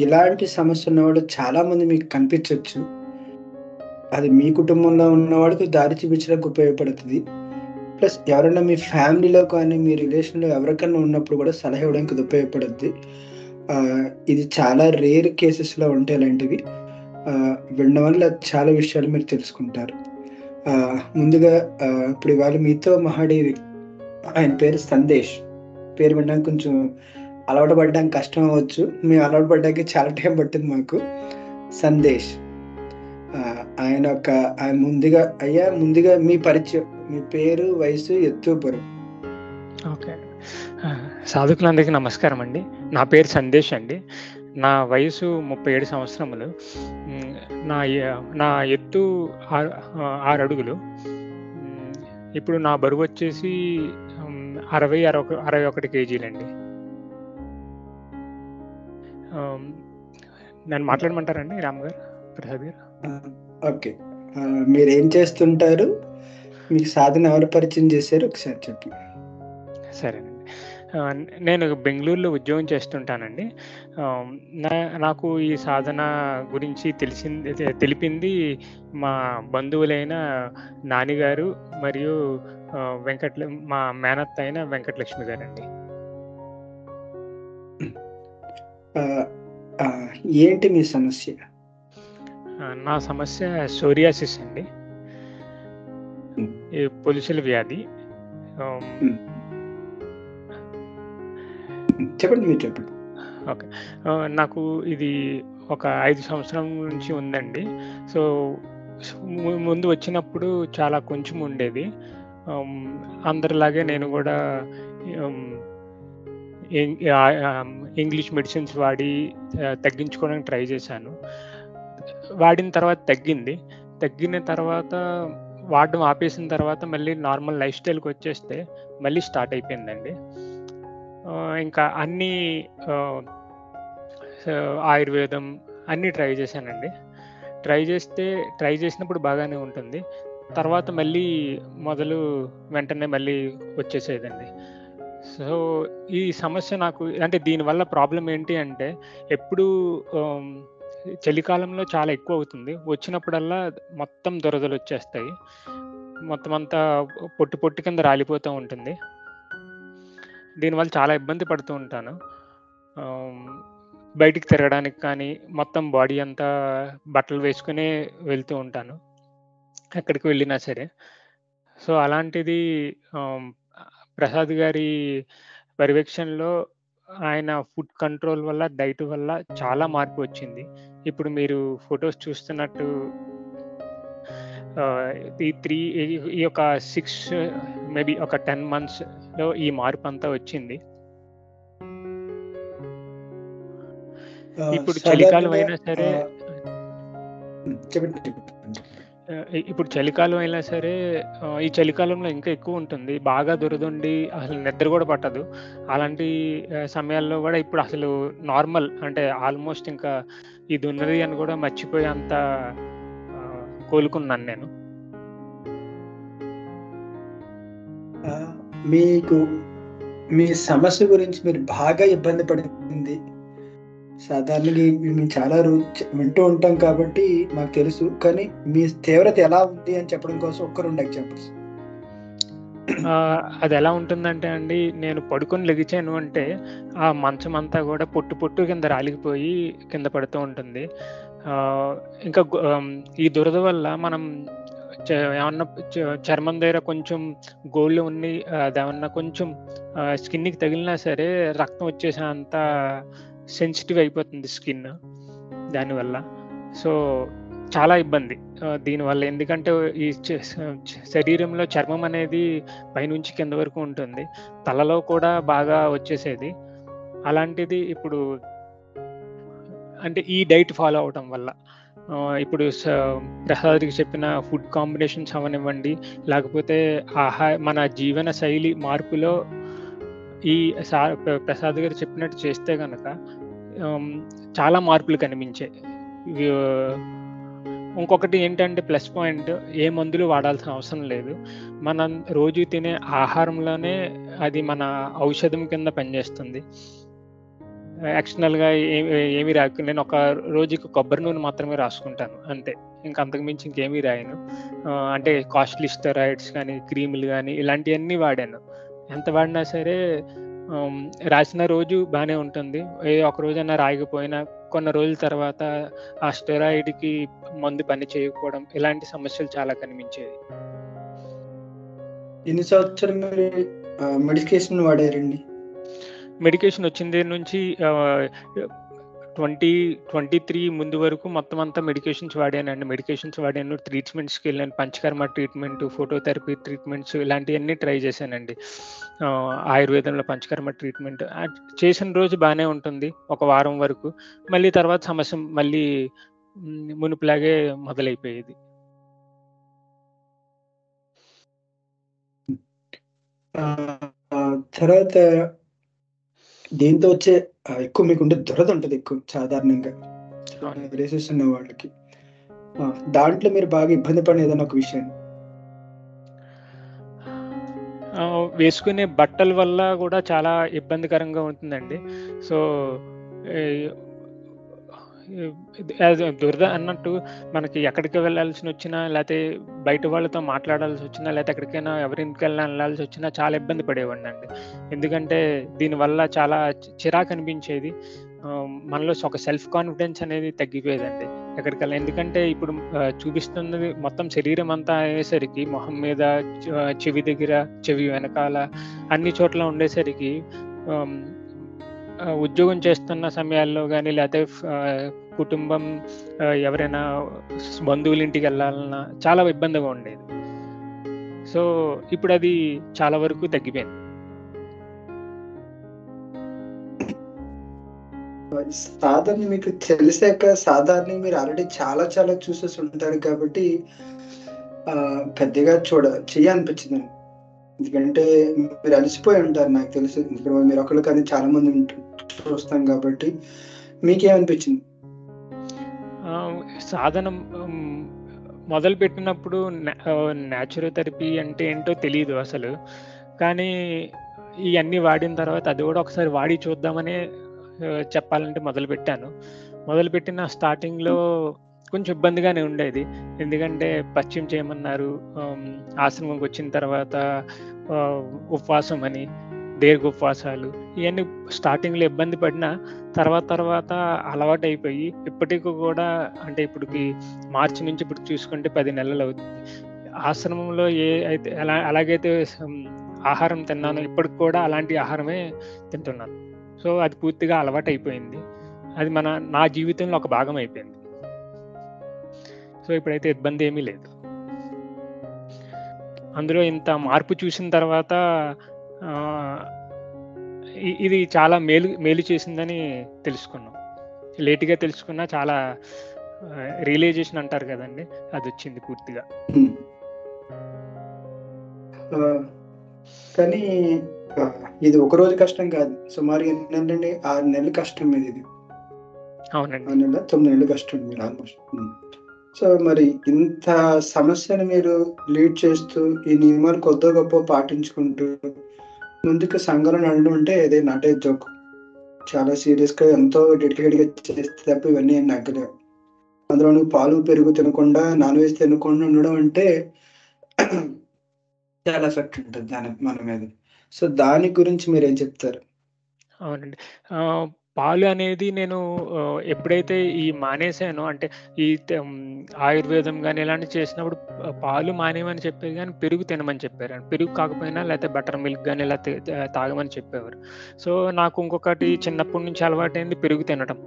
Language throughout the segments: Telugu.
ఇలాంటి సమస్య ఉన్నవాళ్ళు చాలామంది మీకు కనిపించొచ్చు. అది మీ కుటుంబంలో ఉన్నవాడికి దారి చూపించడానికి ఉపయోగపడుతది. ప్లస్ ఎవరైనా మీ ఫ్యామిలీలో కానీ, మీ రిలేషన్‌లో ఎవరికన్నా ఉన్నప్పుడు కూడా సలహా ఇవ్వడానికి ఇది ఉపయోగపడుద్ది. ఇది చాలా రేర్ కేసెస్‌లో ఉంటాయి ఇలాంటివి. వినడం వల్ల చాలా విషయాలు మీరు తెలుసుకుంటారు. ముందుగా ఇప్పుడు ఇవాళ మీతో మాట్లాడే ఆయన పేరు సందేశ్. పేరు వినడానికి కొంచెం అలవాటు పడడానికి కష్టం అవ్వచ్చు. మేము అలవాటు పడ్డానికి చాలా టైం పట్టింది మాకు. సందేశ్. ఆయన ముందుగా మీ పరిచయం. మీ పేరు, వయసు, ఎత్తు, బరువు. ఓకే. సాధకులందరికీ నమస్కారం అండి. నా పేరు సందేశ్ అండి. నా వయసు 37 సంవత్సరములు. నా ఎత్తు 6 అడుగులు. ఇప్పుడు నా బరువు వచ్చేసి 61 కేజీలండి. నన్ను మాట్లాడమంటారండి రామ్ గారు, ప్రసాద్ గారు? ఓకే. మీరేం చేస్తుంటారు? మీకు సాధన ఎవరు పరిచయం చేశారు ఒకసారి చెప్పండి. సరేనండి. నేను బెంగుళూరులో ఉద్యోగం చేస్తుంటానండి. నాకు ఈ సాధన గురించి తెలిపింది మా బంధువులైన నానిగారు మరియు మా మేనత్త అయిన వెంకటలక్ష్మి గారండి. ఏంటి మీ సమస్య? నా సమస్య సోరియాసిస్ అండి. ఈ పొలుసుల వ్యాధి. చెప్పండి, మీరు చెప్పండి. ఓకే. నాకు ఇది ఒక 5 సంవత్సరం నుంచి ఉందండి. సో ముందు వచ్చినప్పుడు చాలా కొంచెం ఉండేది. అందరిలాగే నేను కూడా ఇంగ్లీష్ మెడిసిన్స్ వాడి తగ్గించుకోవడానికి ట్రై చేశాను. వాడిన తర్వాత తగ్గిన తర్వాత వాడడం ఆపేసిన తర్వాత మళ్ళీ నార్మల్ లైఫ్ స్టైల్కి వచ్చేస్తే మళ్ళీ స్టార్ట్ అయిపోయిందండి. ఇంకా అన్నీ ఆయుర్వేదం అన్నీ ట్రై చేశానండి. ట్రై చేసినప్పుడు బాగానే ఉంటుంది. తర్వాత మళ్ళీ వెంటనే మళ్ళీ వచ్చేసేదండి. సో ఈ సమస్య నాకు అంటే దీనివల్ల ప్రాబ్లం ఏంటి అంటే, ఎప్పుడు చలికాలంలో చాలా ఎక్కువ అవుతుంది. వచ్చినప్పుడల్లా మొత్తం దురదలు వచ్చేస్తాయి. మొత్తం అంతా పొట్టు కింద రాలిపోతూ ఉంటుంది. దీనివల్ల చాలా ఇబ్బంది పడుతూ ఉంటాను. బయటికి తిరగడానికి కానీ, మొత్తం బాడీ అంతా బట్టలు వేసుకునే వెళ్తూ ఉంటాను, ఎక్కడికి వెళ్ళినా సరే. సో అలాంటిది ప్రసాద్ గారి పర్యవేక్షణలో ఆయన ఫుడ్ కంట్రోల్ వల్ల, డైట్ వల్ల చాలా మార్పు వచ్చింది. ఇప్పుడు మీరు ఫొటోస్ చూస్తున్నట్టు ఈ ఒక 6 మేబీ ఒక 10 monthsలో ఈ మార్పు అంతా వచ్చింది. ఇప్పుడు చలికాలం అయినా సరే ఇప్పుడు చలికాలం అయినా సరే ఈ చలికాలంలో ఇంకా ఎక్కువ ఉంటుంది. బాగా దురదుండి అసలు నిద్ర కూడా పట్టదు. అలాంటి సమయాల్లో కూడా ఇప్పుడు అసలు నార్మల్ అంటే ఆల్మోస్ట్ ఇంకా ఇది ఉన్నది అని కూడా మర్చిపోయేంత కోలుకున్నాను నేను. మీకు మీ సమస్య గురించి మీరు బాగా ఇబ్బంది పడింది సాధారణంగా మేము చాలా వింటూ ఉంటాం కాబట్టి మాకు తెలుసు. కానీ మీ తీవ్రత ఎలా ఉంది అని చెప్పడం కోసం 1-2 ఎగ్జాంపుల్స్. అది ఎలా ఉంటుందంటే అండి, నేను పడుకొని లెగిచాను అంటే ఆ మంచం అంతా కూడా పొట్టు కింద రాలిగిపోయి కింద పడుతూ ఉంటుంది. ఇంకా ఈ దురద వల్ల మనం ఏమన్నా చర్మం దగ్గర కొంచెం గోళ్ళు ఉన్ని అదేమన్నా కొంచెం స్కిన్కి తగిలినా సరే రక్తం వచ్చేసేంత సెన్సిటివ్ అయిపోతుంది స్కిన్ దానివల్ల. సో చాలా ఇబ్బంది దీనివల్ల. ఎందుకంటే ఈ శరీరంలో చర్మం అనేది పైనుంచి కింద వరకు ఉంటుంది. తలలో కూడా బాగా వచ్చేసేది. అలాంటిది ఇప్పుడు అంటే ఈ డైట్ ఫాలో అవటం వల్ల ఇప్పుడు ప్రసాద్కి చెప్పిన ఫుడ్ కాంబినేషన్స్ అవనివ్వండి, లేకపోతే మన జీవన శైలి మార్పులో ఈ ప్రసాద్ గారు చెప్పినట్టు చేస్తే కనుక చాలా మార్పులు కనిపించాయి. ఇంకొకటి ఏంటంటే ప్లస్ పాయింట్, ఏ మందులు వాడాల్సిన అవసరం లేదు. మనం రోజు తినే ఆహారంలోనే అది మన ఔషధం కింద పనిచేస్తుంది. ఎక్స్టర్నల్‌గా ఏమి రాకు. నేను ఒక రోజుకి కొబ్బరి నూనె మాత్రమే రాసుకుంటాను అంతే. ఇంక అంతకు మించి ఇంకేమీ రాయను. అంటే కాస్ట్‌లీ స్టెరాయిడ్స్ గానీ, క్రీములు గానీ ఇలాంటియన్నీ వాడాను. ఎంత వాడినా సరే ఆహ్, రాసిన రోజు బానే ఉంటుంది. ఒక రోజన్నా రాయకపోయినా కొన్ని రోజుల తర్వాత ఆ స్టెరాయిడ్‌కి మందు పని చేయకపోవడం ఇలాంటి సమస్యలు చాలా కనిపించేవి. ఎన్ని సంవత్సరాలు మీరు మెడికేషన్ వాడారండి? మెడికేషన్ వచ్చిన దగ్గర నుంచి 2023 ముందు వరకు మొత్తం అంతా మెడికేషన్స్ వాడానండి. మెడికేషన్స్ వాడాను, ట్రీట్మెంట్స్‌కెళ్ళాను. పంచకర్మ ట్రీట్మెంట్, ఫోటోథెరపీ ట్రీట్మెంట్స్ ఇలాంటియన్నీ ట్రై చేశానండి. ఆయుర్వేదంలో పంచకర్మ ట్రీట్మెంట్ చేసిన రోజు బానే ఉంటుంది. ఒక వారం వరకు. మళ్ళీ తర్వాత సమస్య మళ్ళీ మునుపులాగే మొదలైపోయేది. తర్వాత దీంతో వచ్చే ఎక్కువ మీకుండే దురద ఉంటది ఎక్కువ సాధారణంగా. అవునండి. బ్రేసెస్ ఉన్న వాళ్ళకి. దాంట్లో మీరు బాగా ఇబ్బంది పడిన ఏదైనా ఒక విషయం? వేసుకునే బట్టల వల్ల గూడా చాలా ఇబ్బందికరంగా ఉంటుందండి. సో, ఈ అది దురద అన్నట్టు మనకి ఎక్కడికి వెళ్ళాల్సినొచ్చినా, లేతే బయట వాళ్ళతో మాట్లాడాల్సొచ్చినా, లేతే ఎక్కడికైనా ఎవరింటికైనా ఎళ్ళాల్సొచ్చినా చాలా ఇబ్బంది పడేవాడినండి. ఎందుకంటే దీనివల్ల చాలా చిరాకనిపించేది. మనలో ఒక సెల్ఫ్ కాన్ఫిడెన్స్ అనేది తగ్గిపోయేదండి. ఎందుకంటే ఇప్పుడు చూపిస్తున్నది మొత్తం శరీరం అంతా అయ్యేసరికి మొహం మీద, చెవి దగ్గర, చెవి వెనకాల అన్ని చోట్ల ఉండేసరికి ఆహ్, ఉద్యోగం చేస్తున్న సమయాల్లో గాని, లేతే కుటుంబం ఎవరైనా బంధువుల ఇంటికెళ్ళాలన్నా చాలా ఇబ్బందిగా ఉండేది. సో, ఇప్పుడది చాలా వరకు తగ్గిపోయింది. సాధారణ మీకు తెలిసాక సాధారణంగా మీరు ఆల్రెడీ చాలా చాలా చూసేసి ఉంటారు కాబట్టి పెద్దగా చెయ్యనిపించదండి. ఎందుకంటే మీరు అలసిపోయి ఉంటారు నాకు తెలుసు. ఇప్పుడు మీరొకళ్ళు కాదు చాలా మంది చూస్తాం కాబట్టి. మీకేమనిపించింది? సాధనం మొదలుపెట్టినప్పుడు న్యాచురోథెరపీ అంటే ఏంటో తెలీదు అసలు. కానీ ఇయన్నీ వాడిన తర్వాత అది గూడా ఒకసారి వాడి చూద్దామనే చెప్పాలంటే మొదలుపెట్టాను. మొదలుపెట్టిన స్టార్టింగ్‌లో కొంచెం ఇబ్బందిగానే ఉండేది. ఎందుకంటే పరిచయం చేయమన్నారు. ఆశ్రమంకొచ్చిన తర్వాత ఆహ్, ఉపవాసం అని, దీర్ఘ ఉపవాసాలు ఇయన్నీ స్టార్టింగ్‌లో ఇబ్బంది పడినా తర్వాత అలవాటయిపోయి ఇప్పటికి కూడా అంటే ఇప్పటికి మార్చి నుంచి ఇప్పటికి చూసుకుంటే 10 నెలలవుతుంది. ఆశ్రమంలో ఎలాగైతే ఆహారం తిన్నానో ఇప్పటికి కూడా అలాంటి ఆహారమే తింటున్నాను. సో, అది పూర్తిగా అలవాటయిపోయింది. అది నా జీవితంలో ఒక భాగం అయిపోయింది. సో, ఇప్పుడైతే ఇబ్బందేమీ లేదు. అందులో ఇంత మార్పు చూసిన తర్వాత ఆహ్, ఇది చాలా మేలు చేసిందని తెలుసుకున్నాం. లేట్‌గా తెలుసుకున్నా చాలా రియలైజేషన్ అంటారు కదండీ! అదొచ్చింది పూర్తిగా. హ్మ్. కానీ ఇది ఒక రోజు కష్టం కాదు. సుమారు ఎన్నేంటండి 6 నెలలు కష్టం మీదిది. అవునండి. 6 నెలలా? 9 నెలలు కష్టం మీరు ఆల్‌మోస్ట్. సో, మరి ఇంత సమస్యను మీరు లీడ్ చేస్తూ, ఈ నియమాలు కొద్దో గొప్పో పాటించుకుంటూ, ముందుకు సంఘంలో నడవడం అంటే ఇది నాట్ ఏ జోక్. చాలా సీరియస్‌గా ఎంతో డెడికేటెడ్‌గా చేస్తే తప్ప ఇవన్నీ ఏం నగ్గలేవు. అందులోను పాలు, పెరుగు తినకుండా, నాన్ వెజ్ తినకుండా ఉండడం అంటే చాలా ఎఫెక్ట్ ఉంటది మన మీద. సో, దాని గురించి మీరేం చెప్తారు? అవునండి. పాలు అనేది నేను ఎప్పుడైతే మానేసానో అంటే ఈ ఆయుర్వేదం గాని ఇలాంటివి చేసినప్పుడు పాలు మానేయమని చెప్పేది గానీ, పెరుగు తినమని చెప్పారండి. పెరుగు కాకపోయినా లేతే బటర్ మిల్క్ గాని ఇలా తాగమని చెప్పేవారు. సో, నాకు ఇంకొకటి హ్మ్. చిన్నప్పటి నుంచి అలవాటైంది పెరుగు తినడం.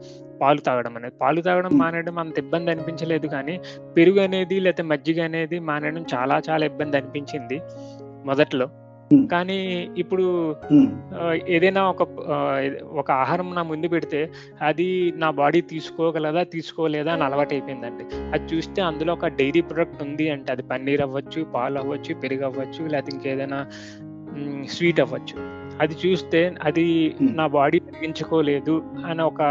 పాలు తాగడం అనేది. పాలు తాగడం హ్మ్. మానేయడం అంత ఇబ్బంది అనిపించలేదు కానీ, పెరుగు అనేది లేతే మజ్జిగ అనేది మానేయడం చాలా చాలా ఇబ్బంది అనిపించింది మొదట్లో. హ్మ్. కానీ ఇప్పుడు హ్మ్. ఏదైనా ఒక ఆహారం నా ముందు పెడితే, అది నా బాడీ తీసుకోగలదా? తీసుకోలేదా? అని అలవాటయిపోయిందండి. అది చూస్తే అందులో ఒక డైరీ ప్రొడక్ట్ ఉంది అంటే, అది పన్నీర్ అవ్వచ్చు, పాలవ్వచ్చు, పెరుగవ్వచ్చు, లేతే ఇంకేదైనా స్వీట్ అవ్వచ్చు. అది చూస్తే అది హ్మ్. నా బాడీ అరిగించుకోలేదు అనే ఒక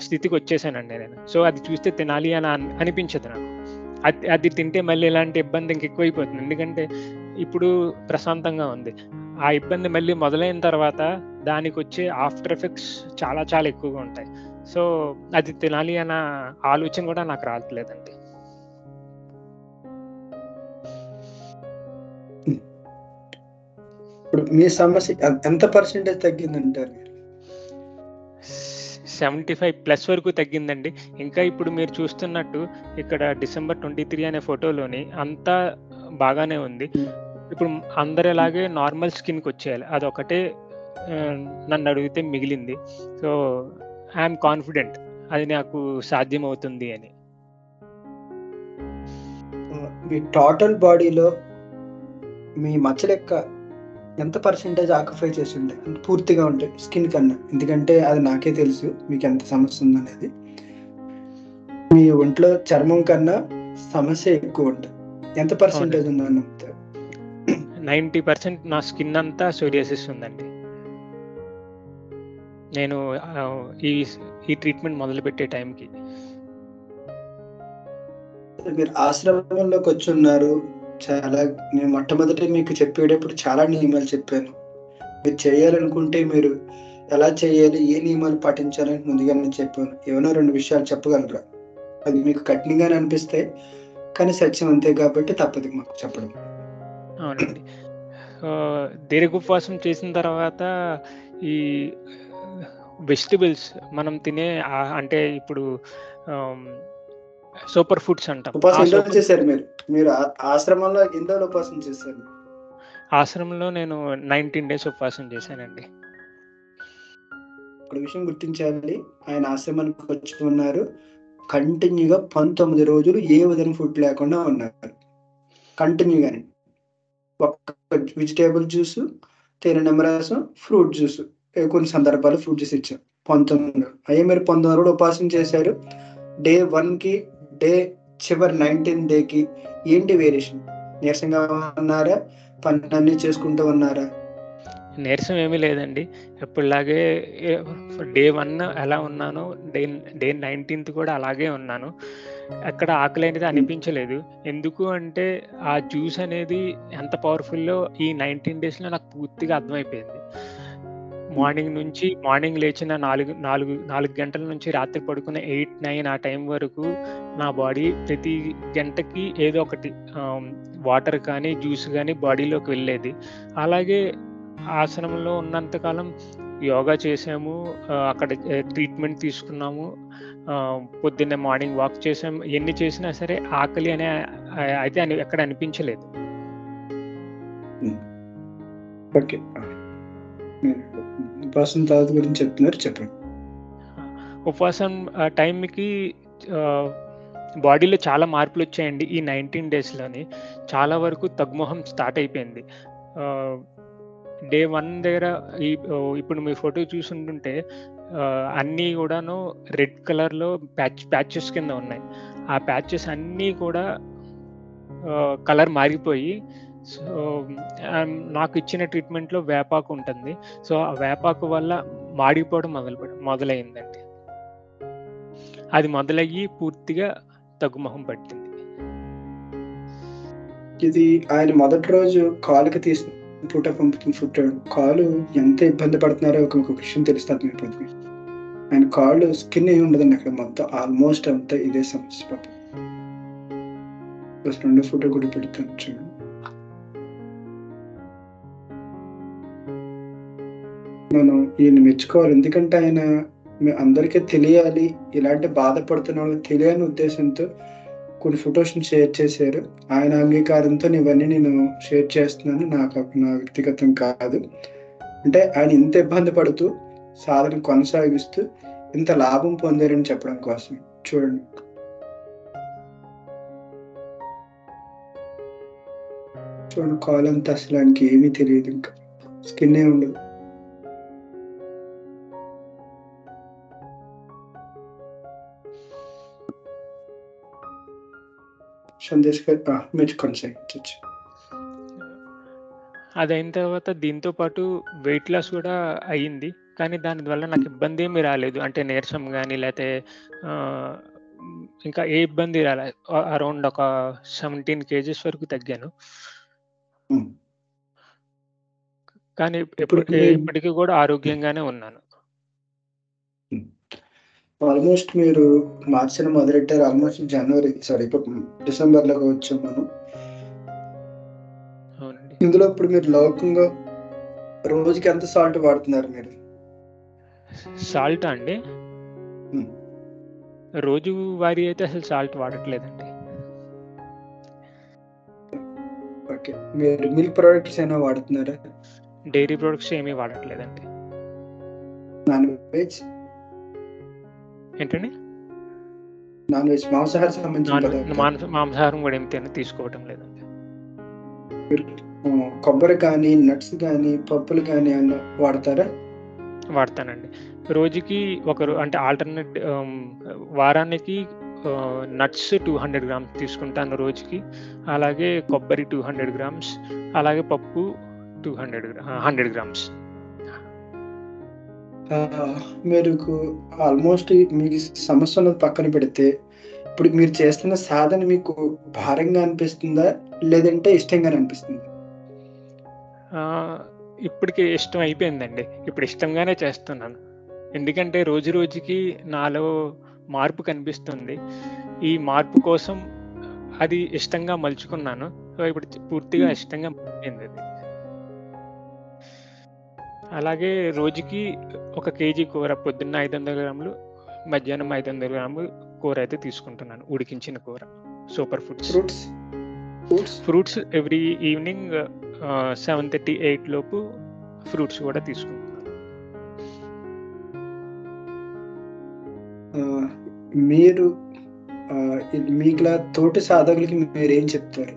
స్థితికొచ్చేసానండి నేను. సో, అది చూస్తే తినాలి అని అనిపించదు నాకు. అది అది తింటే మళ్ళీ ఇలాంటి ఇబ్బంది ఇంకెక్కువైపోతుంది. ఎందుకంటే ఇప్పుడు ప్రశాంతంగా ఉంది. ఆ ఇబ్బంది మళ్ళీ మొదలైన తర్వాత దానికొచ్చే ఆఫ్టర్ ఎఫెక్ట్స్ చాలా చాలా ఎక్కువగా ఉంటాయి. సో, అది తినాలి అన్న ఆలోచన కూడా నాకు రావట్లేదండి. ఇప్పుడు మీ సమస్య ఎంత పర్సెంటేజ్ తగ్గిందంటారు మీరు? 75+ వరకు తగ్గిందండి. ఇంకా ఇప్పుడు మీరు చూస్తున్నట్టు ఇక్కడ December 23 అనే ఫోటోలోని అంతా బాగానే ఉంది. ఇప్పుడు అందరిలాగే నార్మల్ స్కిన్‌కొచ్చేయాలి. అదొకటే నన్నడిగితే మిగిలింది. సో, ఐయామ్ కాన్ఫిడెంట్ అది నాకు సాధ్యమవుతుంది అని. మీ టోటల్ బాడీలో మీ మచ్చల యొక్క ఎంత పర్సెంటేజ్ ఆక్యుపై చేసి ఉంటాయి? అంటే పూర్తిగా ఉంటాయి స్కిన్ కన్నా. ఎందుకంటే అది నాకే తెలుసు మీకు ఎంత సమస్య ఉందనేది. మీ ఒంట్లో చర్మం కన్నా సమస్య ఎక్కువ ఉంటుంది. ఎంత పర్సెంటేజ్ ఉందని నమ్ముతారు? 90% నా స్కిన్ అంతా సోరియాసిస్ ఉందండి. నేను ఈ ట్రీట్మెంట్ మొదలుపెట్టే టైంకి. మీరు ఆశ్రమంలోకి వచ్చున్నారు. నేను మొట్టమొదట మీకు చెప్పేటప్పుడు చాలా నియమాలు చెప్పాను. మీరు చేయాలనుకుంటే మీరు ఎలా చేయాలి, ఏ నియమాలు పాటించాలని ముందుగానే చెప్పాను. ఏమైనా 2 విషయాలు చెప్పగలరా? అది మీకు కఠినంగానే అనిపిస్తాయి, కానీ సత్యం అంతే కాబట్టి తప్పదు మాకు చెప్పడం. అవునండి. దీర్ఘోపవాసం చేసిన తర్వాత ఈ వెజిటబుల్స్ మనం తినే అంటే ఇప్పుడు సూపర్ ఫుడ్స్ అంటాం. ఉపవాసం ఎన్ని రోజులు చేశారు మీరు? మీరు ఆశ్రమంలో ఎన్ని రోజులు ఉపవాసం చేశారు? ఆశ్రమంలో నేను 19 డేస్ ఉపవాసం చేశానండి. ఒక విషయం గుర్తించాలి, ఆయన ఆశ్రమానికి వచ్చి ఉన్నారు. కంటిన్యూగా 19 రోజులు ఏ విధమైన ఫుడ్ లేకుండా ఉన్నారు. కంటిన్యూగానే. ఒక్క వెజిటేబుల్ జ్యూసు, తేనె నిమ్మరసం, ఫ్రూట్ జ్యూస్. కొన్ని సందర్భాల్లో ఫ్రూట్ జ్యూస్ ఇచ్చాం. 19 అయ్యే మీరు 19 రోజులు ఉపవాసం చేశారు. డే 1కి డే చివరి 19 డేకి ఏంటి వేరియేషన్? నీరసంగా ఉన్నారా? పనులన్నీ చేసుకుంటూ ఉన్నారా? నీరసం ఏమీ లేదండి. ఎప్పటిలాగే డే 1 ఎలా ఉన్నానో డే 19థ్ కూడా అలాగే ఉన్నాను. ఎక్కడ ఆకలి అనేది అనిపించలేదు. ఎందుకు అంటే ఆ జ్యూస్ అనేది ఎంత పవర్‌ఫుల్లో ఈ 19 డేస్‌లో నాకు పూర్తిగా అర్థమైపోయింది. మార్నింగ్ లేచిన 4 గంటల నుంచి రాత్రి పడుకునే 8, 9 ఆ టైం వరకు నా బాడీ ప్రతి గంటకి ఏదో ఒకటి వాటర్ కానీ, జ్యూస్ గానీ బాడీలోకి వెళ్ళేది. అలాగే ఆశ్రమంలో ఉన్నంత కాలం యోగా చేసాము. అక్కడ ట్రీట్మెంట్ తీసుకున్నాము. పొద్దున్నే మార్నింగ్ వాక్ చేసాము. ఎన్ని చేసినా సరే ఆకలి అనే అయితే ఎక్కడ అనిపించలేదు. ఓకే. ఉపవాసం తర్వాత గురించి చెప్తున్నారు, చెప్పండి. ఉపవాసం టైంకి బాడీలో చాలా మార్పులొచ్చాయండి. ఈ 19 డేస్‌లోని. చాలా వరకు తగ్గుముఖం స్టార్ట్ అయిపోయింది. డే 1 దగ్గర ఇప్పుడు మీ ఫోటో చూసుంటుంటే అన్నీ గూడాను రెడ్ కలర్‌లో ప్యాచెస్ కింద ఉన్నాయి. ఆ ప్యాచెస్ అన్నీ కూడా కలర్ మారిపోయి నాకు ఇచ్చిన ట్రీట్మెంట్‌లో వేపాకు ఉంటుంది. సో, ఆ వేపాకు వల్ల మాడిపోవడం మొదలైందండి. అది మొదలయ్యి పూర్తిగా తగ్గుముఖం పట్టింది. ఇది ఆయన మొదటి రోజు కాలుకి తీసిన పూట పంపుతున్న ఫోటో. కాలు ఎంత ఇబ్బంది పడుతున్నారో ఒక విషయం తెలుస్తుంది మీకు. ఆయన కాళ్ళు స్కిన్ ఏమి ఉండదండి అక్కడ, మొత్తం ఆల్మోస్ట్ అంతా ఇదే సమస్య పాపం. ప్లస్ 2 ఫోటో కూడా పెడతాను చూడండి. మనం ఈయన మెచ్చుకోవాలి, ఎందుకంటే ఆయన అందరికీ తెలియాలి, ఇలాంటి బాధపడుతున్న వాళ్ళకి తెలియని ఉద్దేశంతో కొన్ని ఫొటోస్‌ని షేర్ చేశారు. ఆయన అంగీకారంతో ఇవన్నీ నేను షేర్ చేస్తున్నాను. నా వ్యక్తిగతం కాదు. అంటే ఆయన ఇంత ఇబ్బంది పడుతూ సాధన కొనసాగిస్తూ ఇంత లాభం పొందారని చెప్పడం కోసం. చూడండి. చూడండి, కాలంతా అసలు ఆయనకి ఏమీ తెలియదు, ఇంకా స్కిన్నే ఉండదు. సందేశ్ గారు మీరు కొనసాగించొచ్చు. అదయిన తర్వాత దీంతో పాటు వెయిట్ లాస్ కూడా అయింది. కానీ దానివల్ల నాకు ఇబ్బంది ఏమీ రాలేదు. అంటే నీరసం గాని లేతే ఇంకా ఏ ఇబ్బంది రాలే. అరౌండ్ ఒక 17 కేజీస్ వరకు తగ్గాను. కానీ ఇప్పుడు మీరు ఇప్పటికి కూడా ఆరోగ్యంగానే ఉన్నాను. ఆల్మోస్ట్ మీరు మార్చిన మొదలెట్టారు. ఆల్మోస్ట్ ఇప్పుడు డిసెంబర్‌లోకి వచ్చాం మనం. అవునండి. ఇందులో ఇప్పుడు మీరు లౌకికంగా రోజుకి ఎంత సాల్ట్ వాడుతున్నారు మీరు? సాల్టా అండి? హ్మ్. రోజువారీ అయితే అసలు సాల్ట్ వాడట్లేదండి. ఓకే. మీరు మిల్క్ ప్రొడక్ట్స్ ఏమైనా వాడుతున్నారా? డైరీ ప్రొడక్ట్స్ ఏమీ వాడట్లేదండి. Non veg? ఏంటండి? నాన్ వెజ్ మాంసాహారం సంబంధించిన పదార్థాలు. మాంసాహారం కూడా ఏమి తీసుకోవటం లేదండి. మీరు కొబ్బరి కానీ, నట్స్ గానీ, పప్పులు గానీ ఏమన్నా వాడతారా? వాడతానండి. రోజుకి అంటే ఆల్టర్‌నేట్ వారానికి నట్స్ 200 గ్రామ్స్ తీసుకుంటాను రోజుకి. అలాగే కొబ్బరి 200 గ్రామ్స్, అలాగే పప్పు 100 గ్రామ్స్. మీకు ఆల్మోస్ట్ మీకు సమస్యలను పక్కన పెడితే, ఇప్పుడు మీరు చేస్తున్న సాధన మీకు భారంగా అనిపిస్తుందా? లేదంటే ఇష్టంగానే అనిపిస్తుందా? ఇప్పటికి ఇష్టం అయిపోయిందండి. ఇప్పుడు ఇష్టంగానే చేస్తున్నాను. ఎందుకంటే రోజు రోజుకి నాలో మార్పు కనిపిస్తుంది. ఈ మార్పు కోసం అది ఇష్టంగా మలుచుకున్నాను. సో, ఇప్పుడు పూర్తిగా హ్మ్. ఇష్టంగా మారిపోయిందది. అలాగే రోజుకి ఒక కేజీ కూర పొద్దున్న 500 గ్రాములు, మధ్యాహ్నం 500 గ్రాములు కూరైతే తీసుకుంటున్నాను. ఉడికించిన కూర. Super foods. Fruits? Fruits? Fruits every evening 7:30, 8 లోపు ఫ్రూట్స్ కూడా తీసుకుంటున్నాను. ఆహ్, మీరు మీకులా తోటి సాధకులకి మీరేం చెప్తారు?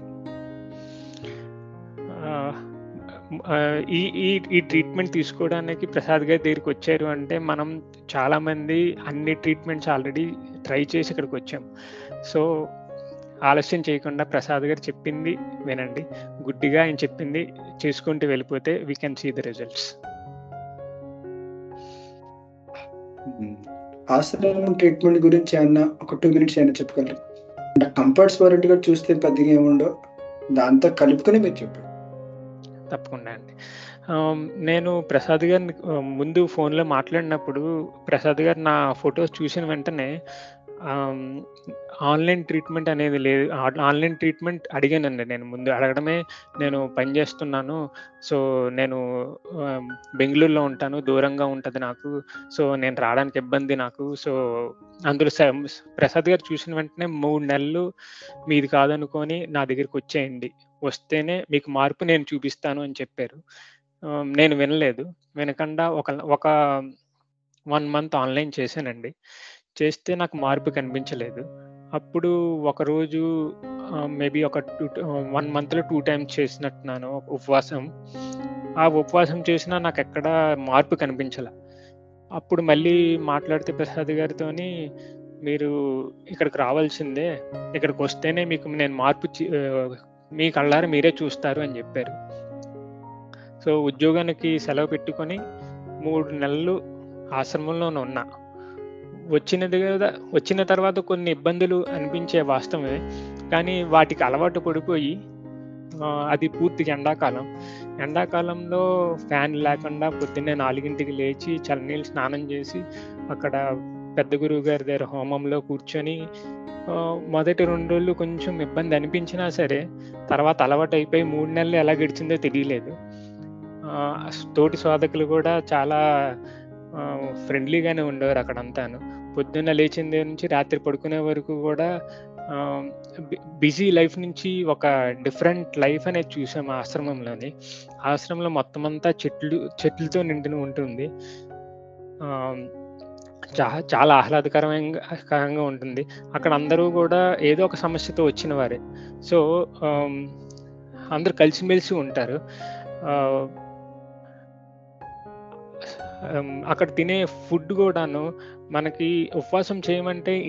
ఆహ్, ఈ ఈ ఈ ట్రీట్మెంట్ తీసుకోవడానికి ప్రసాద్ గారి దగ్గరికొచ్చారు అంటే, మనం చాలామంది అన్ని ట్రీట్మెంట్స్ ఆల్రెడీ ట్రై చేసి ఇక్కడికొచ్చాం. సో, ఆలస్యం చేయకుండా ప్రసాద్ గారు చెప్పింది వినండి. గుడ్డిగా ఆయన చెప్పింది చేసుకుంటూ వెళ్ళిపోతే we can see the results. Hmm. ఆశ్రమం ట్రీట్మెంట్ గురించి ఏమన్నా ఒక 2 మినిట్స్ ఏమైనా చెప్పగలరా? అంటే కంఫర్ట్స్ వారంటీగా చూస్తే పెద్దగా ఏముండవు. దాంతో కలుపుకొని మీరు చెప్పండి. తప్పకుండా అండి. నేను ప్రసాద్ గారిని ముందు ఫోన్‌లో మాట్లాడినప్పుడు ప్రసాద్ గారు నా ఫోటోస్ చూసిన వెంటనే ఆహ్, ఆన్‌లైన్ ట్రీట్మెంట్ అనేది లేదు. ఆన్‌లైన్ ట్రీట్మెంట్ అడిగానండి నేను ముందు. అడగడమే నేను పని చేస్తున్నాను. సో, నేను ఆహ్, బెంగుళూరులో ఉంటాను. దూరంగా ఉంటది నాకు. సో, నేను రావడానికి ఇబ్బంది నాకు. సో, అందులో ప్రసాద్ గారు చూసిన వెంటనే 3 నెలలు మీది కాదనుకోని నా దగ్గరికొచ్చేయండి. వస్తేనే మీకు మార్పు నేను చూపిస్తాను అని చెప్పారు. నేను వినలేదు. వినకుండా ఒక ఒక 1 మంత్ ఆన్‌లైన్ చేశానండి. చేస్తే నాకు మార్పు కనిపించలేదు. అప్పుడు ఒకరోజు మేబీ 1 మంత్‌లో 2 టైమ్స్ చేసినట్టున్నాను ఉపవాసం. ఆ ఉపవాసం చేసినా నాకెక్కడ మార్పు కనిపించలా. అప్పుడు మళ్ళీ మాట్లాడితే ప్రసాద్ గారితోని, "మీరు ఇక్కడికి రావాల్సిందే. ఇక్కడికొస్తేనే మీకు నేను మీ కళ్ళారా మీరే చూస్తారు" అని జెప్పారు. సో, ఉద్యోగానికి సెలవు పెట్టుకొని 3 నెలలు ఆశ్రమంలోనే ఉన్నా. వచ్చిన తర్వాత కొన్ని ఇబ్బందులు అనిపించే వాస్తవమే. కానీ వాటికి అలవాటు పడిపోయి అది పూర్తిగా ఎండాకాలం. ఎండాకాలంలో ఫ్యాన్ లేకుండా పొద్దున్నే 4కి లేచి చల్లనీళ్ళు స్నానం చేసి, అక్కడ పెద్ద గురువు గారి దగ్గర హోమంలో కూర్చొని మొదటి 2 రోజులు కొంచెం ఇబ్బంది అనిపించినా సరే, తర్వాత అలవాటయిపోయి 3 నెలలు ఎలా గడిచిందో తెలియలేదు. తోటి సాధకులు కూడా చాలా ఫ్రెండ్లీగానే ఉండేవారు అక్కడంతాను. పొద్దున్న లేచిన దగ్గర నుంచి రాత్రి పడుకునే వరకు కూడా ఆహ్, బిజీ లైఫ్ నుంచి ఒక డిఫరెంట్ లైఫ్ అనేది చూసాం ఆ ఆశ్రమంలోని. ఆశ్రమంలో మొత్తం అంతా చెట్లతో నిండి ఉంటుంది. ఆహ్, చాలా కరంగా ఉంటుంది. అక్కడ అందరూ గూడా ఏదో ఒక సమస్యతో వచ్చిన వారే. సో, ఆహ్, అందరూ కలిసిమెలిసి ఉంటారు. ఆహ్, అక్కడ తినే ఫుడ్ గూడాను మనకి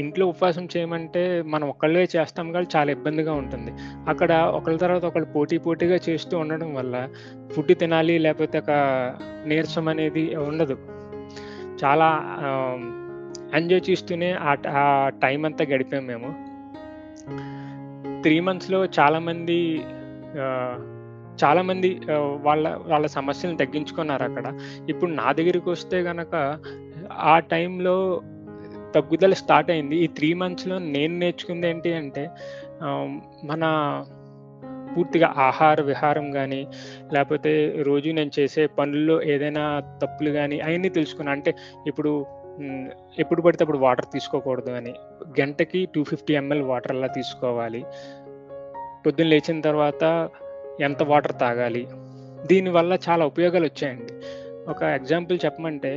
ఇంట్లో ఉపవాసం చేయమంటే మనం ఒక్కళ్ళే చేస్తాం గానీ చాలా ఇబ్బందిగా ఉంటుంది. అక్కడ ఒకళ్ళ తర్వాత ఒకళ్ళు పోటీగా చేస్తూ ఉండడం వల్ల ఫుడ్ తినాలి లేపోతే నీరసం అనేది ఉండదు. చాలా ఎంజాయ్ చేస్తూనే ఆ టైం అంతా గడిపాం మేము. 3 మంత్స్‌లో చాలామంది ఆహ్, చాలామంది వాళ్ళ వాళ్ళ సమస్యలను తగ్గించుకున్నారు అక్కడ. ఇప్పుడు నా దగ్గరికి వస్తే గనక ఆ టైంలో తగ్గుదల స్టార్ట్ అయింది. ఈ 3 మంత్స్‌లో నేను నేర్చుకుంది ఏంటి అంటే మన పూర్తిగా ఆహార విహారం గానీ, లేపోతే రోజు నేను చేసే పనుల్లో ఏదైనా తప్పులు గానీ అయన్నీ తెలుసుకున్నా. అంటే ఇప్పుడు ఎప్పుడు పడితే అప్పుడు వాటర్ తీసుకోకూడదు అని. గంటకి 250 ఎంఎల్ వాటర్ అలా తీసుకోవాలి. పొద్దున్న లేచిన తర్వాత ఎంత వాటర్ తాగాలి. దీనివల్ల చాలా ఉపయోగాలొచ్చాయండి. ఒక ఎగ్జాంపుల్ చెప్పమంటే,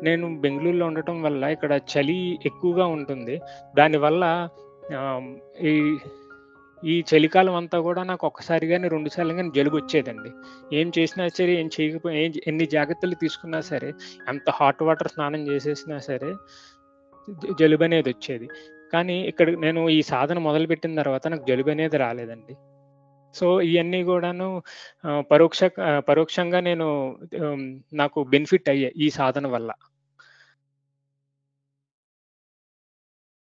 నేను బెంగుళూరులో ఉండటం వల్ల ఇక్కడ చలి ఎక్కువగా ఉంటుంది. దానివల్ల ఆహ్, ఈ ఈ చలికాలం అంతా గూడా నాకు ఒక్కసారి గాని, 2 సార్లు గాని జలుబొచ్చేదండి. ఏం చేసినా సరే, ఏం చేయకపోయినా ఎన్ని జాగ్రత్తలు తీసుకున్నా సరే, ఎంత హాట్ వాటర్ స్నానం చేసేసినా సరే, జలుబనేదొచ్చేది. కానీ ఇక్కడ నేను ఈ సాధన మొదలుపెట్టిన తర్వాత నాకు జలుబనేది రాలేదండి. సో, ఇయన్నీ గూడాను పరోక్షంగా నేను ఆహ్, నాకు బెనిఫిట్ అయ్యాయి ఈ సాధన వల్ల.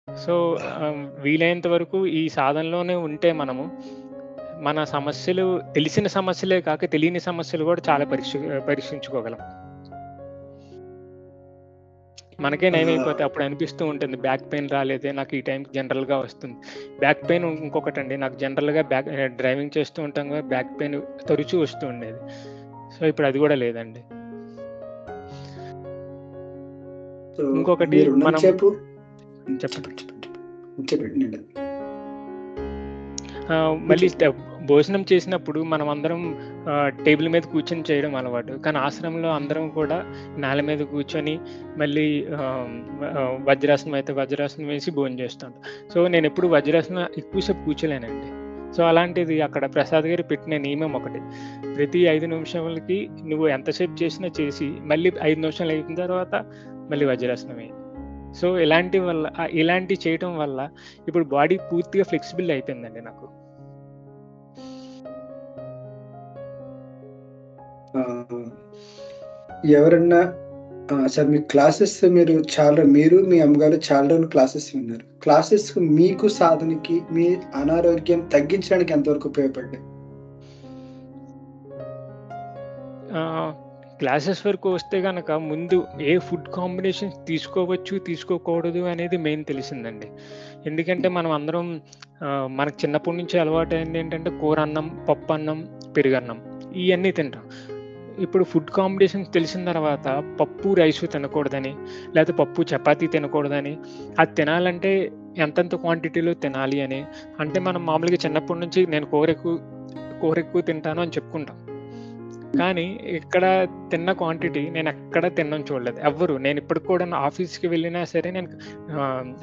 సో, వీలైనంత వరకు ఈ సాధనలోనే ఉంటే మనము, మన సమస్యలు తెలిసిన సమస్యలే కాక తెలియని సమస్యలు గూడా చాలా పరీక్షించుకోగలం. మనకే నయమైపోతే అప్పుడు అనిపిస్తూ ఉంటుంది. బ్యాక్ పెయిన్ రాలేదే, నాకు ఈ టైంకి జనరల్‌గా వస్తుంది. బ్యాక్ పెయిన్ ఇంకొకటండి. నాకు జనరల్‌గా డ్రైవింగ్ చేస్తూ ఉంటాం కదా! బ్యాక్ పెయిన్ తరచూ వస్తూ ఉండేది. సో, ఇప్పుడు అది గూడా లేదండి. సో, ఇంకొకటి మీరున్నంత మనం సేపు చెప్పండి. చెప్పండి. మళ్ళీ భోజనం చేసినప్పుడు మనమందరం టేబుల్ మీద కూర్చొని చేయడం అలవాటు. కానీ ఆశ్రమంలో అందరం కూడా నేల మీద కూర్చొని మళ్ళీ వజ్రాసనం అయితే వజ్రాసనం వేసి భోంచేస్తాం. సో, నేనెప్పుడు వజ్రాసనం ఎక్కువ సేపు కూర్చోలేనండి. సో, అలాంటిది అక్కడ ప్రసాద్ గారు పెట్టిన నియమం ఒకటి. ప్రతి 5 నిమిషాలకి నువ్వు ఎంతసేపు చేసినా చేసి మళ్ళీ 5 నిమిషాలు అయిన తర్వాత మళ్ళీ వజ్రాసనం ఎయి. సో, ఇలాంటివి చేయటం వల్ల ఇప్పుడు బాడీ పూర్తిగా ఫ్లెక్సిబుల్ అయిపోయిందండి నాకు. ఎవరన్నా సార్ మీ క్లాసెస్ మీరు మీ అమ్మగారు చాలా రోజులు క్లాసెస్ విన్నారు. క్లాసెస్ మీకు సాధనకి మీ అనారోగ్యం తగ్గించడానికి ఎంతవరకు ఉపయోగపడ్డాయి? క్లాసెస్ వరకు వస్తే గనక ముందు ఏ ఫుడ్ కాంబినేషన్స్ తీసుకోవచ్చు, తీసుకోకూడదు అనేది మెయిన్ తెలిసిందండి. ఎందుకంటే మనం అందరం మనకు చిన్నప్పటి నుంచి అలవాటైంది ఏంటంటే కూరన్నం, పప్పన్నం, పెరుగన్నం ఇయన్నీ తింటాం. ఇప్పుడు ఫుడ్ కాంబినేషన్స్ తెలిసిన తర్వాత పప్పు, రైసు తినకూడదని, లేకపోతే పప్పు, చపాతీ తినకూడదని, అది తినాలంటే ఎంతెంత క్వాంటిటీలో తినాలి అని. అంటే మనం మామూలుగా చిన్నప్పటి నుంచి నేను కూర ఎక్కువ తింటాను అని చెప్పుకుంటాం. కానీ ఇక్కడ తిన్న క్వాంటిటీ నేనెక్కడ తినడం చూడలేదు. ఎవ్వరు. నేనిప్పటికి కూడా నా ఆఫీస్‌కి వెళ్ళినా సరే నేను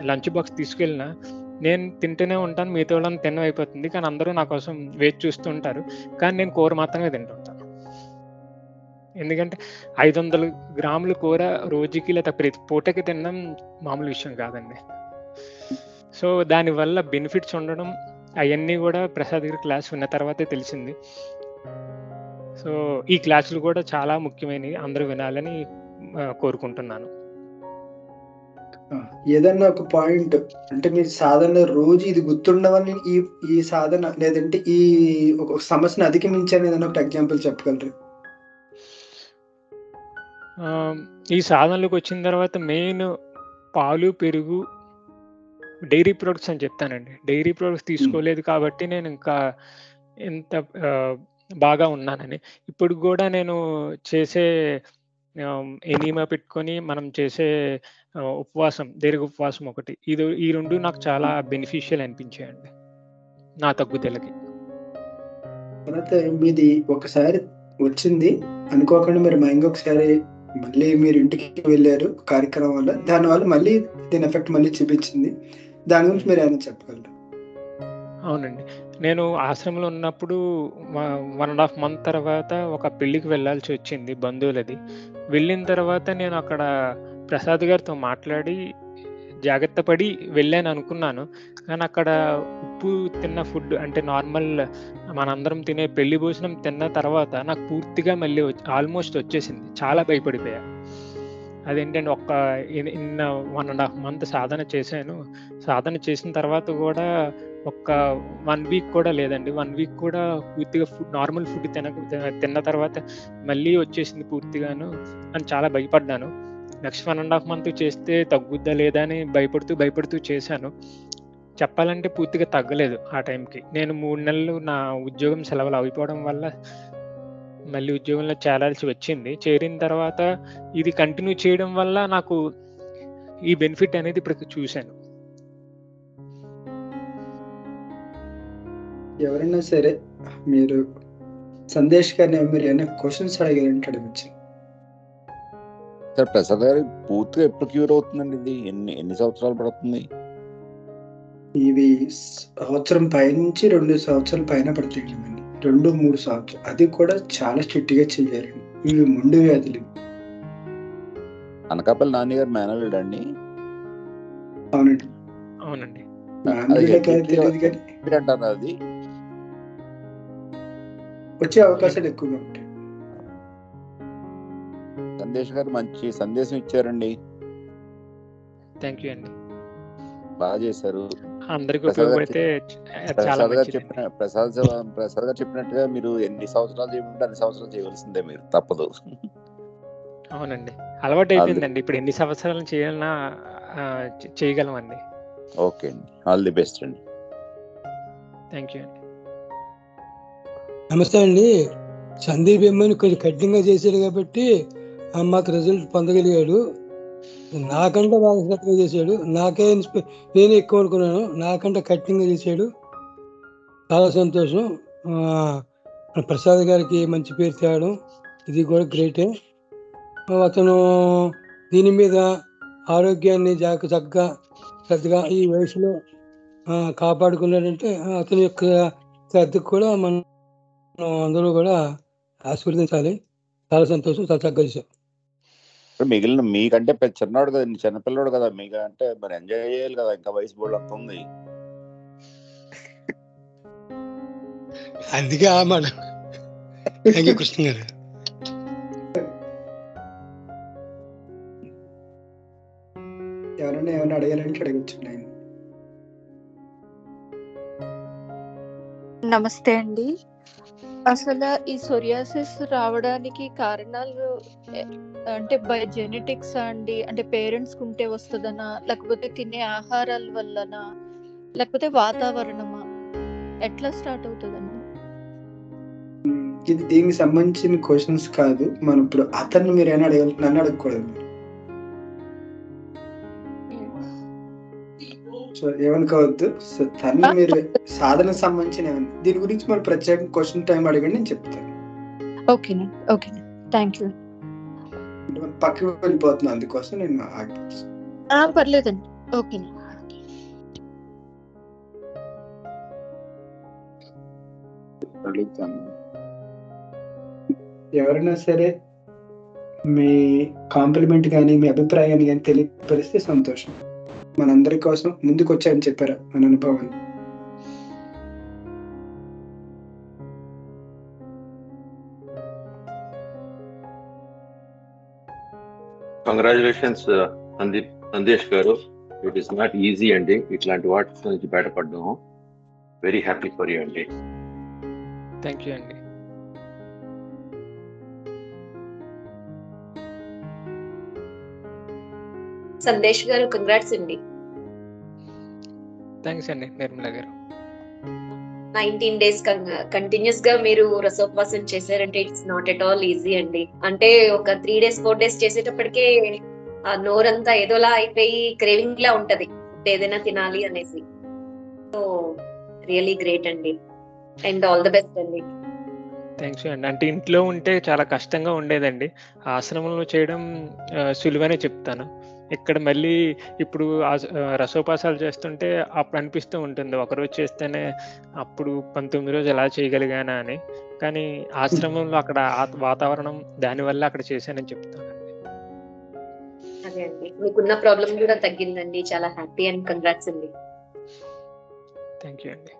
లంచ్ బాక్స్ తీసుకెళ్ళినా నేను తింటూనే ఉంటాను. మిగతా వాళ్ళని తినడం అయిపోతుంది. కానీ అందరూ నా కోసం వేచి చూస్తూ ఉంటారు. కానీ నేను కూర మాత్రమే తింటుంటాను. ఎందుకంటే 500 గ్రాముల కూర రోజుకి లేదా ప్రతి పూటకి తినడం మామూలు విషయం కాదండి. సో, దానివల్ల బెనిఫిట్స్ ఉండడం అయన్నీ గూడా ప్రసాద్ గారి క్లాస్ విన్న తర్వాతే తెలిసింది. సో, ఈ క్లాసులు కూడా చాలా ముఖ్యమైనవి. అందరూ వినాలని కోరుకుంటున్నాను. ఏదన్నా ఒక పాయింట్ అంటే మీరు సాధనలో రోజు ఇది గుర్తుండవని ఈ సాధన లేదంటే ఈ ఒక సమస్యను అధిగమించాను ఏదైనా ఒకటి ఎగ్జాంపుల్ చెప్పగలరా? ఈ సాధనలోకొచ్చిన తర్వాత మెయిన్ పాలు, పెరుగు, డైరీ ప్రొడక్ట్స్ అని చెప్తానండి. డైరీ ప్రొడక్ట్స్ తీసుకోలేదు కాబట్టి నేను ఇంకా ఇంత బాగా ఉన్నానని. ఇప్పుడు గూడా నేను చేసే ఎనీమా పెట్టుకొని మనం చేసే ఉపవాసం, దీర్ఘ ఉపవాసం ఒకటి. ఈ 2 నాకు చాలా బెనిఫిషియల్ అనిపించాయండి. నా తగ్గుదలకి. తర్వాత మీది ఒకసారి వచ్చింది. అనుకోకుండా మీరు ఇంకొకసారి మళ్ళీ మీరు ఇంటికి వెళ్లారు కార్యక్రమం వల్ల. దానివల్ల మళ్ళీ దీని ఎఫెక్ట్ మళ్ళీ చూపించింది. దాని గురించి మీరేమైనా చెప్పగలరా? అవునండి. నేను ఆశ్రమంలో ఉన్నప్పుడు 1½ మంత్ తర్వాత ఒక పెళ్ళికి వెళ్ళాల్సొచ్చింది బంధువులది. వెళ్ళిన తర్వాత నేను అక్కడ ప్రసాద్ గారితో మాట్లాడి జాగ్రత్త పడి వెళ్ళాననుకున్నాను. కానీ అక్కడ ఉప్పు తిన్న ఫుడ్ అంటే నార్మల్ మనందరం తినే పెళ్లి భోజనం తిన్న తర్వాత నాకు పూర్తిగా మళ్ళీ ఆల్మోస్ట్ వచ్చేసింది. చాలా భయపడిపోయా. అదేంటంటే 1½ మంత్ సాధన చేశాను. సాధన చేసిన తర్వాత గూడా ఒక్క 1 వీక్ కూడా లేదండి. 1 వీక్ కూడా పూర్తిగా నార్మల్ ఫుడ్ తిన్న తర్వాత మళ్ళీ వచ్చేసింది పూర్తిగాను అని చాలా భయపడ్డాను. నెక్స్ట్ 1 ½ మంత్ చేస్తే తగ్గుద్దా లేదా అని భయపడుతూ చేశాను. చెప్పాలంటే పూర్తిగా తగ్గలేదు ఆ టైంకి. నేను 3 నెలలు నా ఉద్యోగం సెలవులు అయిపోవడం వల్ల మళ్ళీ ఉద్యోగంలో చేరాల్సి వచ్చింది. చేరిన తర్వాత ఇది కంటిన్యూ చేయడం వల్ల నాకు ఈ బెనిఫిట్ అనేది ఇప్పుడు చూశాను. ఎవరైనా సరే మీరు సందేశ్ గారిని మీరు ఏమైనా క్వశ్చన్స్ అడిగారంటే అడగచ్చు. సార్ ప్రసాద్ గారు పూర్తిగా ఎప్పుడు క్యూర్ అవుతుందండి ఇది? ఎన్ని సంవత్సరాలు పడుతుంది? ఇవి సంవత్సరం పైనుంచి 2 సంవత్సరాల పైన పడతాయండి. 2-3 సంవత్సరాలు. అది కూడా చాలా స్ట్రిక్ట్ గా చేయాలండి. ఇవి మొండి వ్యాధులు. అనకాపల్లి నాన్నగారు మేనల్లుడు అండి? అవునండి. అవునండి. తెలియదు కానీ అంటారు అది వచ్చే అవకాశాలు ఎక్కువగా ఉంటాయి. సందేశ్ గారు మంచి సందేశం ఇచ్చారండి. థ్యాంక్ యూ అండి. బాగా చేశారు. అందరికి ఉపయోగపడితే చాలా మంచిది. ప్రసాద్ గారు చెప్పినట్టుగా మీరు ఎన్ని సంవత్సరాలు చేయమంటే అన్ని సంవత్సరాలు చేయవలసిందే, మీరు తప్పదు. అవునండి, అలవాటు అయిపోయిందండి. ఇప్పుడు ఎన్ని సంవత్సరాలు చేయాలన్నా చేయగలమండి. ఓకే అండి, ఆల్ ది బెస్ట్ అండి. థ్యాంక్ యూ అండి. నమస్తే అండి. సందీప్ ఏమని కొంచెం కఠినంగా చేశాడు కాబట్టి మాకు రిజల్ట్ పొందగలిగాడు. నాకంటే బాగా కఠినంగా చేశాడు. నేను ఎక్కువ అనుకున్నాను, నాకంటే కఠినంగా చేశాడు. చాలా సంతోషం. ప్రసాద్ గారికి మంచి పేరు తేవడం ఇది కూడా గ్రేటే. అతను దీని మీద ఆరోగ్యాన్ని చక్కగా శ్రద్ధగా ఈ వయసులో కాపాడుకున్నాడంటే అతని యొక్క శ్రద్ధకు కూడా మనం అందరూ కూడా ఆశీర్వదించాలి. చాలా సంతోషం, చాలా చక్కగా చేశాం. మిగిలిన మీకంటే చిన్నవాడు కదా, చిన్నపిల్లడు కదా, మీకంటే మరి ఎంజాయ్ చేయాలి కదా, ఇంకా వయసు బోర్డు అంత ఉంది. అందుకే మాట. థ్యాంక్ యూ కృష్ణ గారు. ఎవరైనా ఏమైనా అడగాలంటే అడగచ్చు. నమస్తే అండి. అసలు ఈ సోరియాసిస్ రావడానికి కారణాలు అంటే బై జెనెటిక్స్ అండి? అంటే పేరెంట్స్ కుంటే వస్తుందనా, లేకపోతే తినే ఆహారాల వల్లనా, లేకపోతే వాతావరణమా? ఎట్లా స్టార్ట్ అవుతుందండి? ఇది దీనికి సంబంధించిన క్వశ్చన్స్ కాదు. మనం ఇప్పుడు అతన్ని మీరు ఏమైనా అడగాలి, నన్ను అడగకూడదు. సో ఏమనుకోవద్దు. సో తను మీరు సాధన సంబంధించిన దీని గురించి మరి ప్రత్యేక క్వశ్చన్ టైం అడగండి, నేను చెప్తాను. ఓకేనా? ఓకేనా, థ్యాంక్ యూ. పక్కకి వెళ్ళిపోతున్నా, అందుకోసం నేను ఆగిపోతాను. పర్లేదండి, ఓకేనా. ఎవరైనా సరే మీ కాంప్లిమెంట్ కానీ మీ అభిప్రాయాన్ని కానీ తెలియపరిస్తే సంతోషం. మనందరి కోసం ముందుకు వచ్చాయని చెప్పారా మన అనుభవాన్ని? కంగ్రాచులేషన్స్ సందేశ్ గారు. ఇట్ ఈస్ నాట్ ఈజీ అండి ఇట్లాంటి వాటి నుంచి బయటపడడం. వెరీ హ్యాపీ ఫర్ యూ అండి. థ్యాంక్ యూ అండి. సందేశ్ గారు కంగ్రాట్స్ అండి. థ్యాంక్స్ అండి నిర్మల గారు. 19 days కంటిన్యూస్ గా మీరు రసోపవాసం చేశారంటే it's not at all easy అండి. అంటే ఒక 3 days 4 days చేసేటప్పటికే ఆ నోరంతా ఏదోలా అయిపోయి క్రేవింగ్ లా ఉంటది, ఏదైనా తినాలి అనేసి. సో రియలీ గ్రేట్ అండి, అండ్ ఆల్ ద బెస్ట్ అండి. థ్యాంక్స్ అండి. అంటే ఇంట్లో ఉంటే చాలా కష్టంగా ఉండేదండి, ఆశ్రమంలో చేయడం సులువనే చెప్తాను. ఇక్కడ మళ్ళీ ఇప్పుడు రసోపాసాలు చేస్తుంటే అప్పుడు అనిపిస్తూ ఉంటుంది, ఒకరోజు చేస్తేనే అప్పుడు 19 రోజులు ఎలా చేయగలిగానా అని. కానీ ఆశ్రమంలో అక్కడ వాతావరణం దానివల్ల అక్కడ చేశానని చెప్తానండి. అదే అండి, మీకున్న ప్రాబ్లం కూడా తగ్గిందండి. చాలా హ్యాపీ అండ్ కంగ్రాట్స్ అండి. థ్యాంక్ యూ అండి.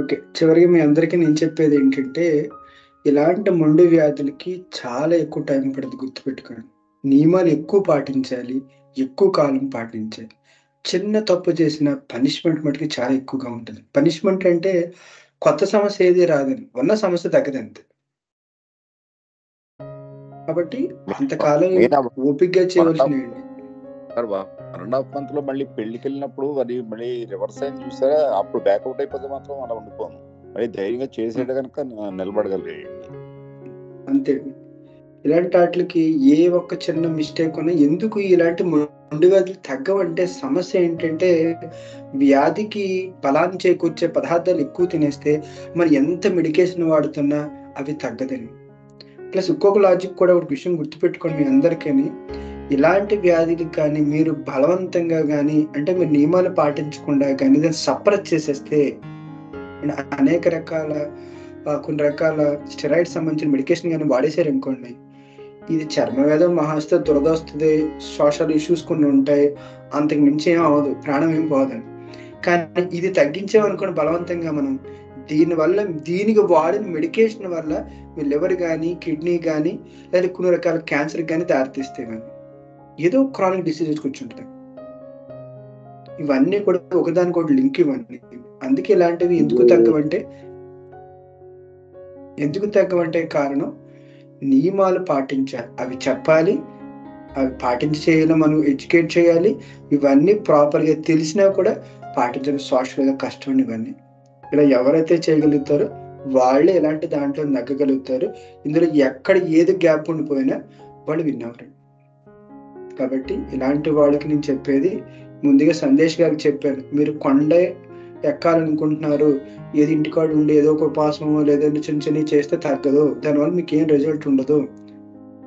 ఓకే, చివరిగా మీ అందరికీ నేను చెప్పేది ఏంటంటే, ఇలాంటి మొండి వ్యాధులకి చాలా ఎక్కువ టైం పడుతుంది, గుర్తుపెట్టుకోండి. నియమాలు ఎక్కువ పాటించాలి, ఎక్కువ కాలం పాటించాలి. చిన్న తప్పు చేసిన పనిష్మెంట్ మటుకు చాలా ఎక్కువగా ఉంటుంది. పనిష్మెంట్ అంటే కొత్త సమస్య ఏది రాదని, ఉన్న సమస్య తగ్గదంతే. కాబట్టి అంతకాలం ఓపికగా చేయవలసినవి. 1.5 month లో మళ్ళీ పెళ్లికి వెళ్ళినప్పుడు అది మళ్ళీ రివర్స్ అయింది చూసారా, అప్పుడు బ్యాక్అవుట్ అయిపోతే మాత్రం అలా ఉండిపోను. మళ్ళీ ధైర్యంగా చేసేట కనుక నిలబడగలిగేయండి. అంతే. ఇలాంటి వాటికి ఏ ఒక్క చిన్న మిస్టేక్ ఉన్నా, ఎందుకు ఇలాంటి మొండి వ్యాధులు తగ్గవంటే సమస్య ఏంటంటే, వ్యాధికి బలాన్ని చేకూర్చే పదార్థాలు ఎక్కువ తినేస్తే మరి ఎంత మెడికేషన్ వాడుతున్నా అవి తగ్గదని. ప్లస్ ఇంకొక లాజిక్ కూడా, ఒక విషయం గుర్తుపెట్టుకోండి మీ అందరికీ, ఇలాంటి వ్యాధులకు కానీ మీరు బలవంతంగా కానీ అంటే మీరు నియమాలు పాటించకుండా కానీ దాన్ని సప్రెస్ చేసేస్తే, అనేక రకాల కొన్ని రకాల స్టెరాయిడ్స్ సంబంధించిన మెడికేషన్ కానీ వాడేశారు అనుకోండి, ఇది చర్మవేదం మహాస్తే దురద వస్తుంది, సోషల్ ఇష్యూస్ కొన్ని ఉంటాయి, అంతకు మించి ఏం అవ్వదు, ప్రాణం ఏం పోదని. కానీ ఇది తగ్గించామనుకోండి బలవంతంగా మనం, దీనివల్ల దీనికి వాడిన మెడికేషన్ వల్ల మీ లివర్ కానీ కిడ్నీ కానీ లేదా కొన్ని రకాల క్యాన్సర్ కానీ దారితీస్తే కానీ ఏదో క్రానిక్ డిసీజెస్ కూర్చుంటాయి. ఇవన్నీ కూడా ఒకదానికొకటి లింక్ ఇవన్నీ. అందుకే ఇలాంటివి ఎందుకు తగ్గవంటే కారణం నియమాలు పాటించాలి, అవి చెప్పాలి, అవి పాటించి చేయాలి, మనం ఎడ్యుకేట్ చేయాలి. ఇవన్నీ ప్రాపర్గా తెలిసినా కూడా పాటించడం సోషల్గా కష్టం. ఇవన్నీ ఇలా ఎవరైతే చేయగలుగుతారో వాళ్ళే ఎలాంటి దాంట్లో నగ్గగలుగుతారు. ఇందులో ఎక్కడ ఏది గ్యాప్ ఉండిపోయినా వాళ్ళు విన్ అవ్వరు. కాబట్టి ఇలాంటి వాళ్ళకి నేను చెప్పేది, ముందుగా సందేశ్ గారికి చెప్పాను, మీరు కొండ ఎక్కాలనుకుంటున్నారు, ఏది ఇంటికాడు ఉండి ఏదో ఒక ఉపాసమో లేదంటే చిన్న చిన్న చేస్తే తగ్గదు, దానివల్ల మీకు ఏం రిజల్ట్ ఉండదు.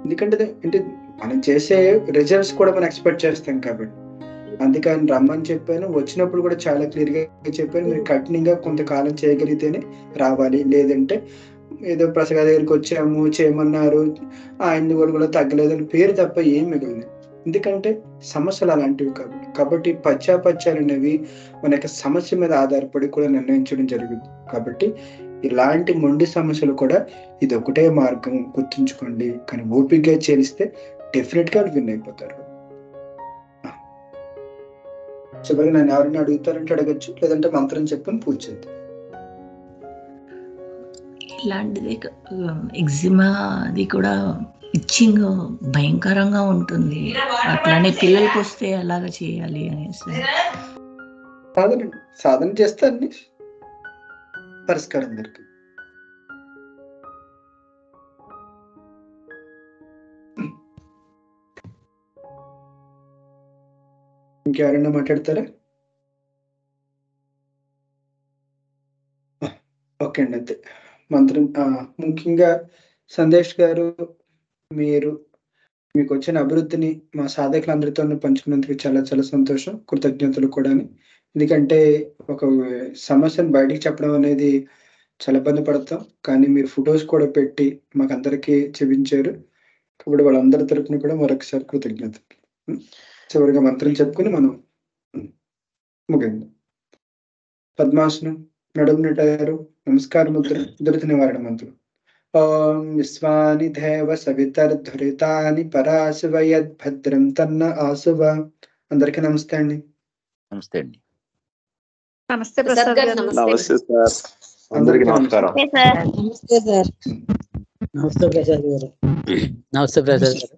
ఎందుకంటే మనం చేసే రిజల్ట్స్ కూడా మనం ఎక్స్పెక్ట్ చేస్తాం కాబట్టి. అందుకని రమ్మని చెప్పాను. వచ్చినప్పుడు కూడా చాలా క్లియర్గా చెప్పాను, మీరు కఠినంగా కొంతకాలం చేయగలిగితేనే రావాలి, లేదంటే ఏదో ప్రసాద్ దగ్గరికి వచ్చాము చేయమన్నారు, ఆయన కూడా తగ్గలేదని పేరు తప్ప ఏం మిగిలింది. ఎందుకంటే సమస్యలు అలాంటివి కాబట్టి పశ్చాపత్యాలు అనేవి మన యొక్క సమస్య మీద ఆధారపడి కూడా నిర్ణయించడం జరుగుతుంది. కాబట్టి ఇలాంటి మొండి సమస్యలు కూడా ఇది ఒకటే మార్గం, గుర్తుంచుకోండి. కానీ ఓపికగా చేరిస్తే డెఫినెట్ గా విన్ అయిపోతారు. చివరికి నన్ను ఎవరైనా అడుగుతారంటే అడగచ్చు, లేదంటే మంత్రం చెప్పని పూజ చేద్దాం. ఇలాంటిది ఎగ్జిమా అది కూడా ఇచ్చింగ్ భయంకరంగా ఉంటుంది. అట్లానే పిల్లలకి వస్తే ఎలాగ చేయాలి అనేసి సాధన చేస్తే అన్ని పరిష్కారం దొరుకుతుంది. ఇంకెవరైనా మాట్లాడతారా? ఓకే అండి. అయితే మంత్రం ముఖ్యంగా సందేశ్ గారు, మీకు వచ్చిన అభివృద్ధిని మా సాధకులందరితో పంచుకున్నందుకు చాలా చాలా సంతోషం, కృతజ్ఞతలు కూడా. ఎందుకంటే ఒక సమస్యను బయటికి చెప్పడం అనేది చాలా ఇబ్బంది పడతాం, కానీ మీరు ఫొటోస్ కూడా పెట్టి మాకు అందరికీ చూపించారు. కాబట్టి వాళ్ళందరి తరపున కూడా మరొకసారి కృతజ్ఞతలు. చివరిగా మంత్రం చెప్పుకుని మనం ముగింది. పద్మాసనం, నడుము నిటారు, నమస్కార ముద్ర, దురిత నివారణ మంత్రం. ఓం విశ్వాని దేవ సవితర్ధురితాని పరాశివయద్భద్రం తన్న ఆశువ. అందరికీ నమస్తే అండి. నమస్తే అండి. నమస్తే ప్రసాద్ గారు. నమస్తే సార్, అందరికీ నమస్కారం. నమస్తే సార్. నమస్తే ప్రసాద్ గారు. నమస్తే ప్రసాద్ గారు.